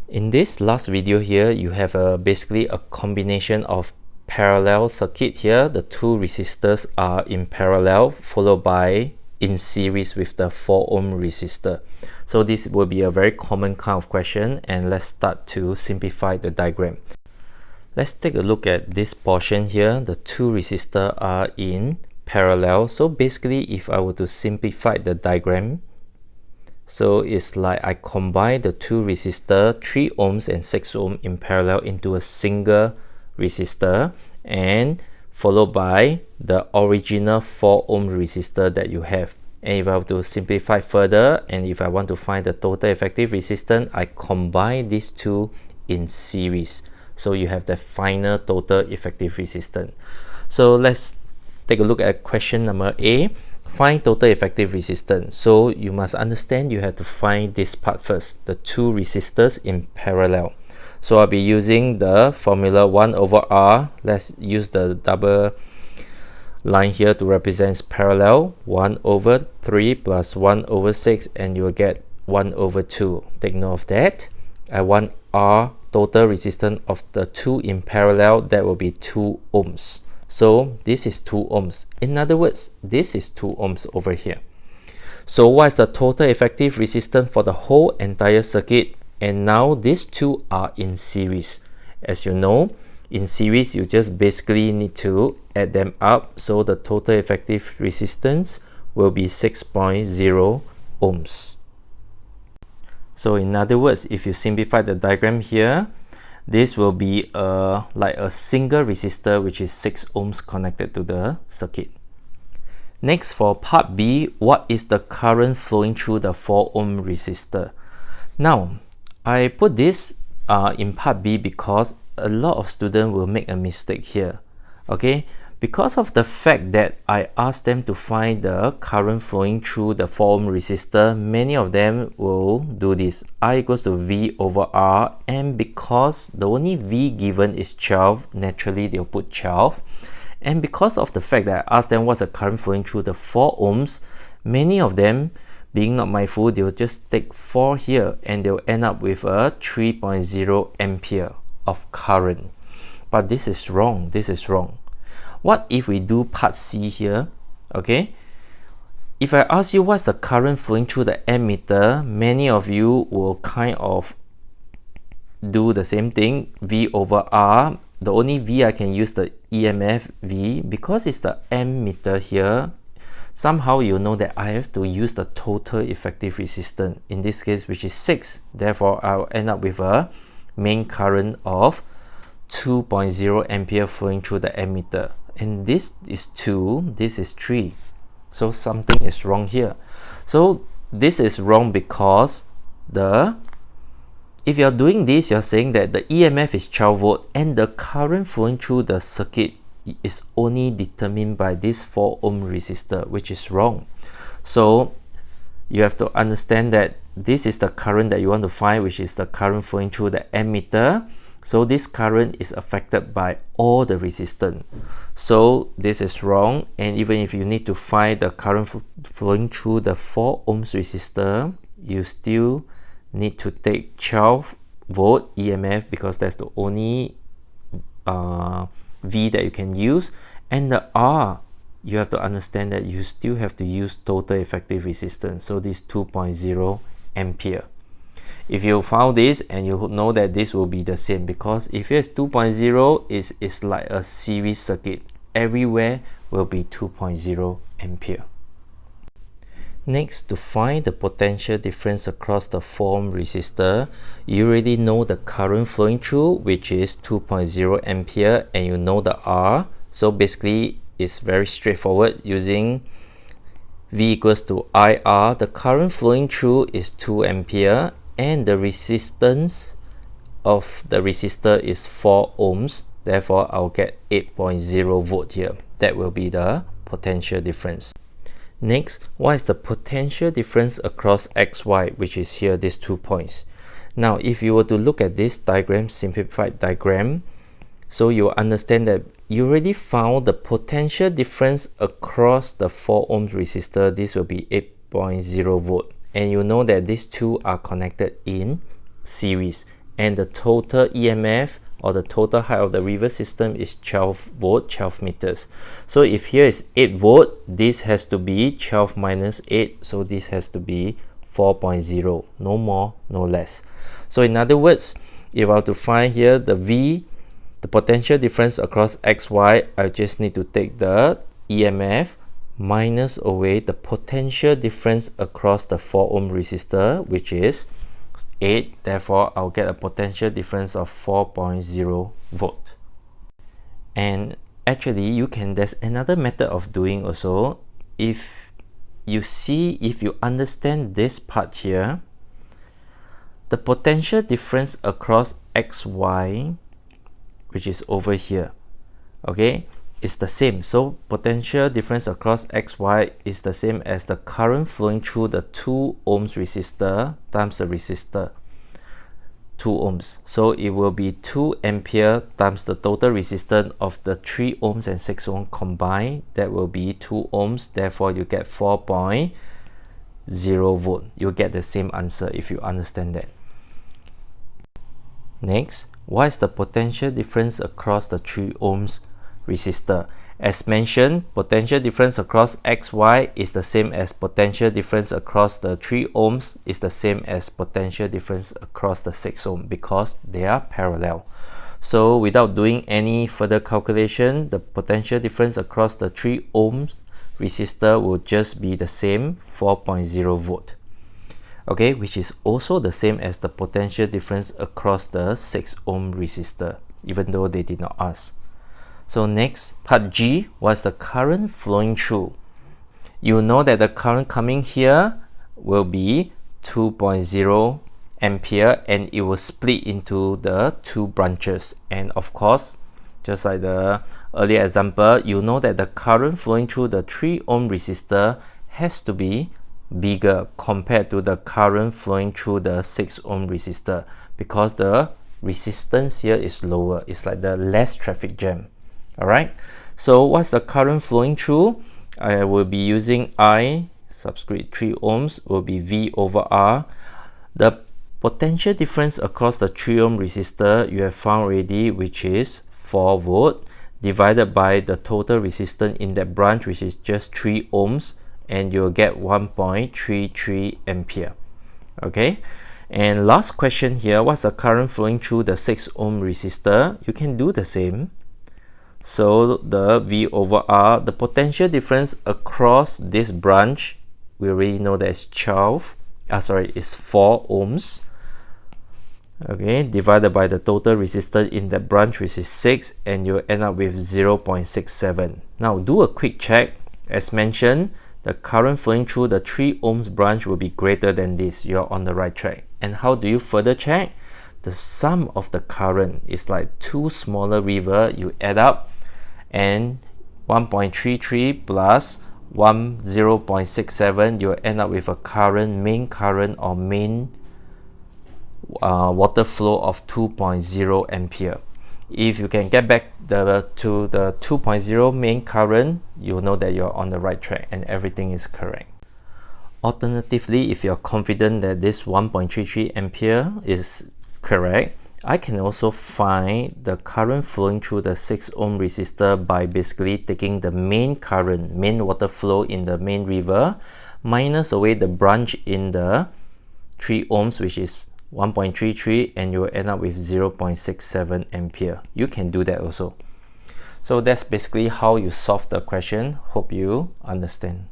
In this last video here, you have basically a combination of parallel circuit here. The two resistors are in parallel, followed by in series with the 4 ohm resistor. So this will be a very common kind of question, and let's start to simplify the diagram. Let's take a look at this portion here. The two resistors are in parallel. So basically, if I were to simplify the diagram, so it's like I combine the two resistors, 3 ohms and 6 ohm in parallel into a single resistor, and followed by the original 4 ohm resistor that you have. And if I have to simplify further, and if I want to find the total effective resistance, I combine these two in series. So you have the final total effective resistance. So let's take a look at question number A. Find total effective resistance. So you must understand you have to find this part first, the two resistors in parallel. So I'll be using the formula 1 over R. Let's use the double line here to represent parallel. 1 over 3 plus 1 over 6, and you will get 1 over 2. Take note of that. I want R, total resistance of the two in parallel, that will be 2 ohms. So this is 2 ohms. In other words, this is 2 ohms over here. So what is the total effective resistance for the whole entire circuit? And now these two are in series. As you know, in series, you just basically need to add them up. So the total effective resistance will be 6.0 ohms. So in other words, if you simplify the diagram here, this will be like a single resistor, which is 6 ohms connected to the circuit. Next, for part B, what is the current flowing through the 4 ohm resistor? Now, I put this in part B because a lot of students will make a mistake here. Okay, because of the fact that I asked them to find the current flowing through the 4 ohm resistor, many of them will do this. I equals to V over R, and because the only V given is 12, naturally they'll put 12. And because of the fact that I asked them what's the current flowing through the 4 ohms, many of them, being not mindful, they'll just take 4 here, and they'll end up with a 3.0 ampere of current. But this is wrong. This is wrong. What if we do part C here? Okay, if I ask you what's the current flowing through the ammeter, many of you will kind of do the same thing, V over R. The only V I can use the EMF V because it's the ammeter here. Somehow you know that I have to use the total effective resistance, in this case, which is 6. Therefore, I'll end up with a main current of 2.0 ampere flowing through the ammeter. And this is 2, this is 3. So something is wrong here. So this is wrong because if you're doing this, you're saying that the EMF is 12 volt and the current flowing through the circuit is only determined by this 4 ohm resistor, which is wrong. So you have to understand that this is the current that you want to find, which is the current flowing through the ammeter. So this current is affected by all the resistance. So this is wrong. And even if you need to find the current flowing through the 4 ohms resistor, you still need to take 12 volt EMF because that's the only V that you can use. And the R, you have to understand that you still have to use total effective resistance. So this 2.0 ampere. If you found this, and you know that this will be the same, because if it's 2.0, it's like a series circuit. Everywhere will be 2.0 ampere. Next, to find the potential difference across the 4 ohm resistor, you already know the current flowing through, which is 2.0 ampere, and you know the R. So basically, it's very straightforward using V equals to IR. The current flowing through is 2 ampere, and the resistance of the resistor is 4 ohms. Therefore, I'll get 8.0 volt here. That will be the potential difference. Next, what is the potential difference across XY, which is here, these 2 points? Now, if you were to look at this diagram, simplified diagram, so you understand that you already found the potential difference across the 4 ohms resistor. This will be 8.0 volt. And you know that these two are connected in series. and the total EMF or the total height of the river system is 12 volt, 12 meters. So if here is 8 volt, this has to be 12 minus 8, so this has to be 4.0, no more, no less. So in other words, if I were to find here the V, the potential difference across XY, I just need to take the EMF minus away the potential difference across the 4 ohm resistor, which is 8. Therefore, I'll get a potential difference of 4.0 volt. And actually, there's another method of doing also. If you understand this part here, the potential difference across XY, which is over here, okay, is the same. So potential difference across XY is the same as the current flowing through the 2 ohms resistor times the resistor, 2 ohms. So it will be 2 ampere times the total resistance of the 3 ohms and 6 ohms combined. That will be 2 ohms. Therefore, you get 4.0 volt. You get the same answer if you understand that. Next, what is the potential difference across the 3 ohms resistor? As mentioned, potential difference across XY is the same as potential difference across the 3 ohms is the same as potential difference across the 6 ohm because they are parallel. So without doing any further calculation, the potential difference across the 3 ohms resistor will just be the same, 4.0 volt. Okay, which is also the same as the potential difference across the 6 ohm resistor, even though they did not ask. So next, part G was the current flowing through. You know that the current coming here will be 2.0 ampere and it will split into the 2 branches. And of course, just like the earlier example, you know that the current flowing through the 3 ohm resistor has to be bigger compared to the current flowing through the 6 ohm resistor because the resistance here is lower. It's like the less traffic jam. Alright, so what's the current flowing through? I will be using I subscript 3 ohms will be V over R. The potential difference across the 3 ohm resistor you have found already, which is 4 volt divided by the total resistance in that branch, which is just 3 ohms, and you'll get 1.33 ampere. Okay, and last question here, what's the current flowing through the 6 ohm resistor? You can do the same. So the V over R, the potential difference across this branch, we already know that it's 4 ohms. Okay, divided by the total resistance in that branch, which is 6, and you end up with 0.67. Now do a quick check. As mentioned, the current flowing through the 3 ohms branch will be greater than this. You're on the right track. And how do you further check? The sum of the current is like 2 smaller rivers. You add up, and 1.33 plus 0.67, you end up with a current, main current or main water flow of 2.0 ampere. If you can get back to the 2.0 main current, you know that you're on the right track and everything is correct. Alternatively, if you're confident that this 1.33 ampere is correct, I can also find the current flowing through the 6 ohm resistor by basically taking the main current, main water flow in the main river, minus away the branch in the 3 ohms, which is 1.33, and you will end up with 0.67 ampere. You can do that also. So that's basically how you solve the question. Hope you understand.